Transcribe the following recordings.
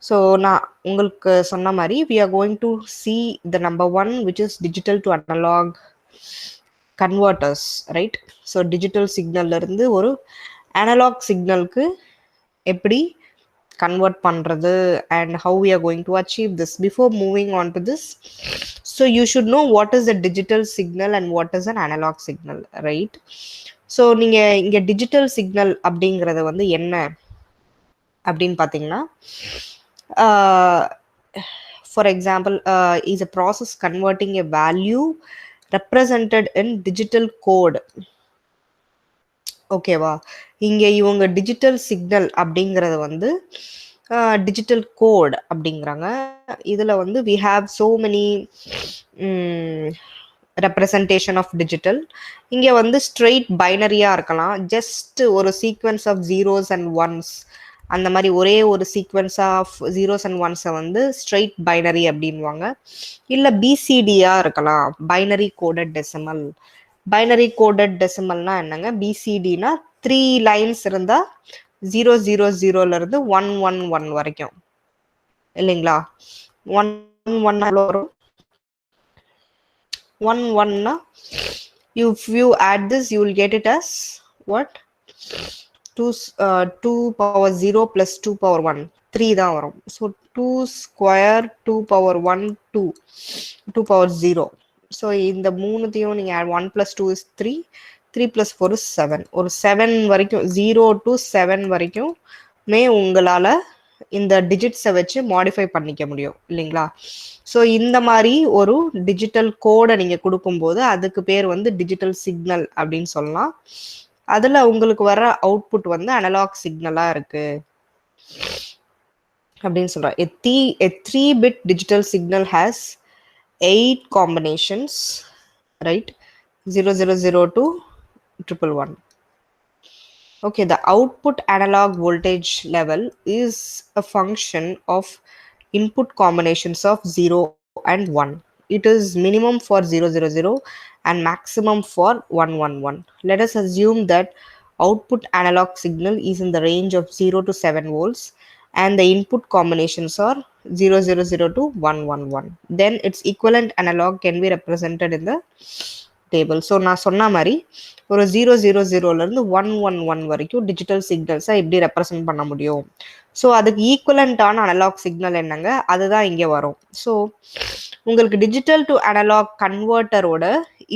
So நான் உங்களுக்கு சொன்ன மாதிரி we are going to see the number one, which is digital to analog converters, right? So digital சிக்னல்ல இருந்து ஒரு அனலாக் சிக்னலுக்கு எப்படி convert பண்றது and how we are going to achieve this. Before moving on to this, so you should know what is a digital signal and what is an analog signal, right? So நீங்க இங்க digital signal அப்படிங்கறது வந்து என்ன அப்படின்னு பாத்தீங்கன்னா, for example, is a process converting a value represented in digital code. ஓகேவா? இங்க இவங்க டிஜிட்டல் சிக்னல் அப்படிங்கறது வந்து டிஜிட்டல் கோட் அப்படிங்கிறாங்க. இதுல வந்து we have so many representation of digital. இங்க வந்து straight பைனரியா இருக்கலாம், ஜஸ்ட் ஒரு sequence of zeros and ones, அந்த மாதிரி ஒரே ஒரு சீக்வன்ஸ் ஆஃப் ஜீரோஸ் அண்ட் ஒன்ஸை வந்து ஸ்ட்ரெயிட் பைனரி அப்படின்வாங்க. இல்லை பிசிடியா இருக்கலாம், binary coded decimal. Binary coded டெசிமல்னா என்னங்க? பிசிடினா 3 லைன்ஸ் இருந்தா 000 இருந்து 111 வரைக்கும் இல்லைங்களா? 111 வரும். 11 if you add this you will get it as what? 2 power 0 plus 2 power 1 3 தான் வரும். So 2 square 2 power 1 2 power 0. So இந்த மூணுத்தையும் நீங்க add 1 plus 2 is 3, 3 plus 4 is 7. ஒரு 7 வரைக்கும் 0 to 7 வரைக்கும் உங்களால இந்த டிஜிட்ஸை வச்சு மாடிஃபை பண்ணிக்க முடியும் இல்லைங்களா? ஸோ இந்த மாதிரி ஒரு டிஜிட்டல் கோடை நீங்க கொடுக்கும்போது அதுக்கு பேர் வந்து டிஜிட்டல் சிக்னல் அப்படின்னு சொல்லலாம். அதுல உங்களுக்கு வர அவுட்புட் வந்து அனலாக் சிக்னலா இருக்கு அப்படின்னு சொல்றேன். A 3-bit digital signal has 8 combinations, right? 0002 111. Okay, the output analog voltage level is a function of input combinations of 0 and 1. It is minimum for 000 and maximum for 111. Let us assume that output analog signal is in the range of 0 to 7 volts and the input combinations are 000 to 111. Then its equivalent analog can be represented in the table. So நான் சொன்ன மாதிரி ஒரு 000 இருந்து 111 வரைக்கும் digital சிக்னல்ஸை எப்படி represent பண்ண முடியும். So அதுக்கு ஈக்குவலண்டான அனலாக் சிக்னல் என்னங்க? அதுதான் இங்கே வரும். ஸோ உங்களுக்கு டிஜிட்டல் டு அனலாக் கன்வெர்ட்டரோட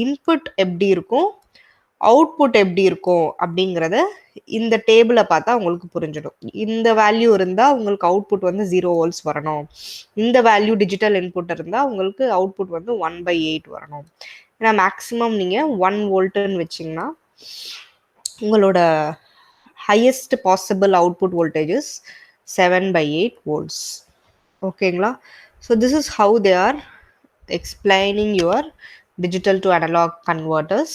இன்புட் எப்படி இருக்கும், அவுட்புட் எப்படி இருக்கும் அப்படிங்கிறத இந்த டேபிளை பார்த்தா உங்களுக்கு புரிஞ்சிடும். இந்த வேல்யூ இருந்தால் உங்களுக்கு அவுட்புட் வந்து 0 volts வரணும், இந்த வேல்யூ டிஜிட்டல் இன்புட் இருந்தால் உங்களுக்கு அவுட்புட் வந்து 1/8 வரணும். ஏன்னா மேக்ஸிமம் நீங்கள் 1 வோல்ட்டுன்னு வச்சிங்கன்னா உங்களோட highest possible output voltage is 7/8 volts. ஓகேங்களா? So this is how they are explaining your digital to analog converters.